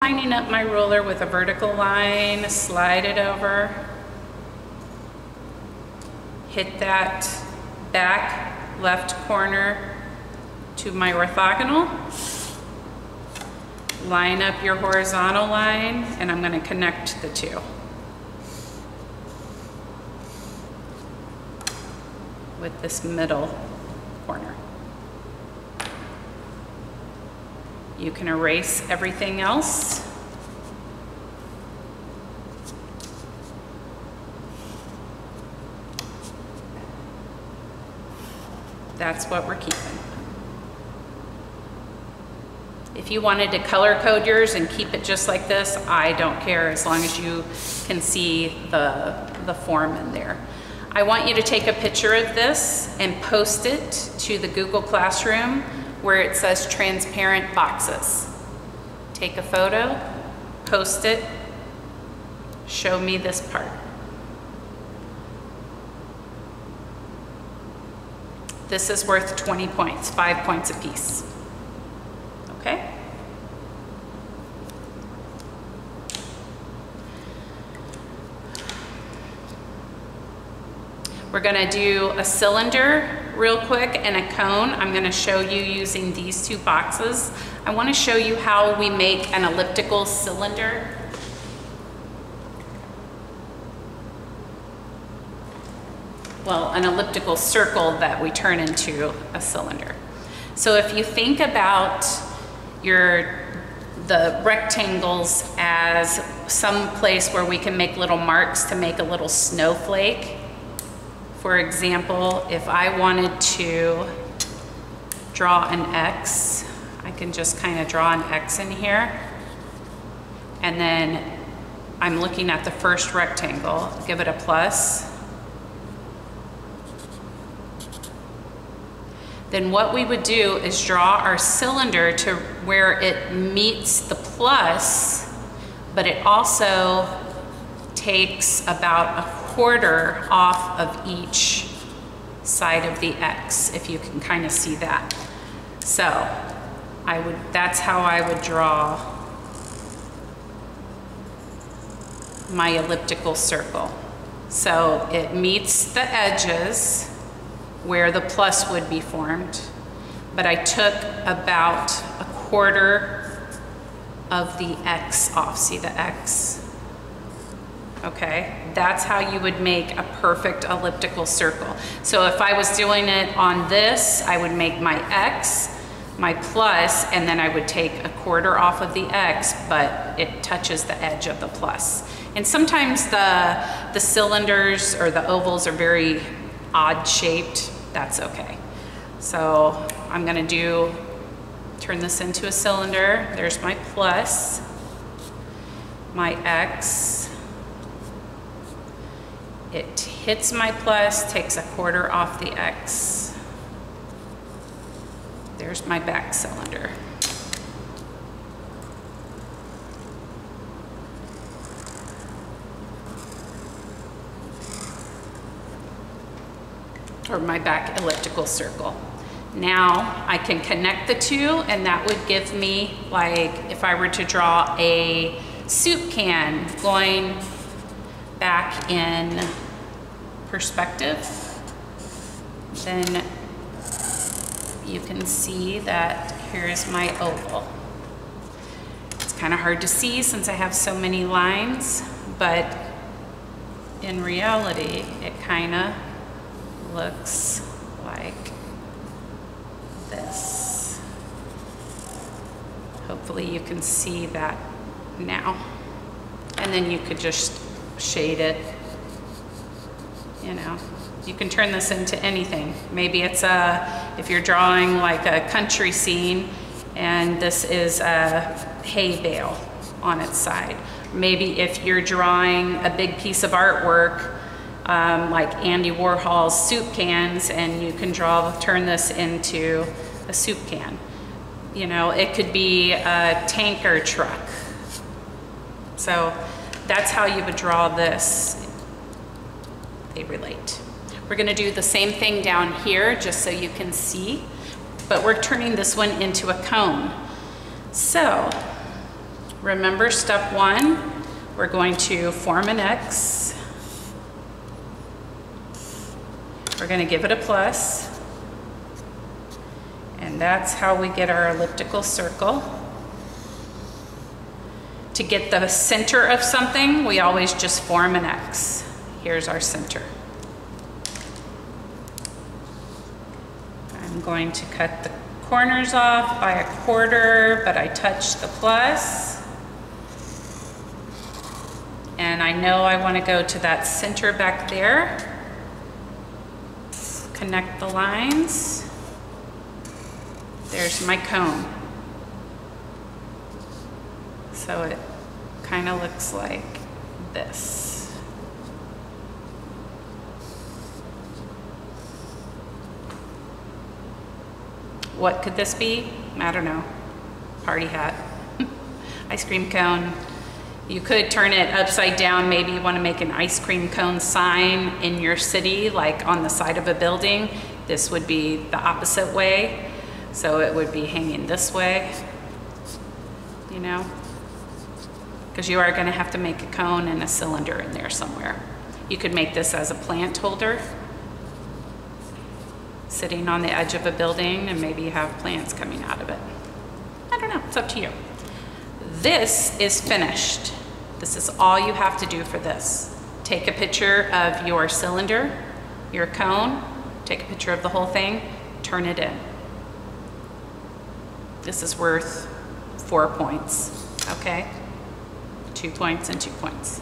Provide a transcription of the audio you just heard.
lining up my ruler with a vertical line, slide it over, hit that back left corner to my orthogonal, line up your horizontal line, and I'm going to connect the two with this middle corner. You can erase everything else. That's what we're keeping. If you wanted to color code yours and keep it just like this, I don't care, as long as you can see the form in there. I want you to take a picture of this and post it to the Google Classroom where it says transparent boxes. Take a photo, post it, show me this part. This is worth 20 points, 5 points apiece. Okay? We're gonna do a cylinder real quick and a cone. I'm gonna show you using these two boxes. I wanna show you how we make an elliptical cylinder. Well, an elliptical circle that we turn into a cylinder. So if you think about the rectangles as some place where we can make little marks to make a little snowflake. For example, if I wanted to draw an X, I can just kind of draw an X in here. And then I'm looking at the first rectangle, give it a plus. Then what we would do is draw our cylinder to where it meets the plus, but it also takes about a quarter off of each side of the X, if you can kind of see that. So that's how I would draw my elliptical circle. So it meets the edges where the plus would be formed, but I took about a quarter of the X off. See the X? Okay, that's how you would make a perfect elliptical circle. So if I was doing it on this, I would make my X, my plus, and then I would take a quarter off of the X, but it touches the edge of the plus. And sometimes the cylinders or the ovals are very odd shaped. That's okay. So I'm gonna turn this into a cylinder. There's my plus, my X. It hits my plus, takes a quarter off the X. There's my back cylinder. Or my back elliptical circle. Now I can connect the two, and that would give me, like, if I were to draw a soup can going back in perspective, then you can see that here's my oval. It's kind of hard to see since I have so many lines, but in reality, it kind of looks like this. Hopefully you can see that now. And then you could just shade it, you know. You can turn this into anything. Maybe it's if you're drawing like a country scene and this is a hay bale on its side. Maybe if you're drawing a big piece of artwork, like Andy Warhol's soup cans, and you can turn this into a soup can. You know, it could be a tanker truck. So that's how you would draw this. They relate. We're gonna do the same thing down here just so you can see, but we're turning this one into a cone. So Remember step 1, we're going to form an X. We're going to give it a plus. And that's how we get our elliptical circle. To get the center of something, we always just form an X. Here's our center. I'm going to cut the corners off by 1/4, but I touch the plus. And I know I want to go to that center back there. Connect the lines. There's my cone. So it kind of looks like this. What could this be? I don't know. Party hat. Ice cream cone. You could turn it upside down. Maybe you want to make an ice cream cone sign in your city, like on the side of a building. This would be the opposite way. So it would be hanging this way, you know, because you are going to have to make a cone and a cylinder in there somewhere. You could make this as a plant holder, sitting on the edge of a building, and maybe you have plants coming out of it. I don't know, it's up to you. This is finished. This is all you have to do for this. Take a picture of your cylinder, your cone, take a picture of the whole thing, turn it in. This is worth 4 points, okay? 2 points and 2 points.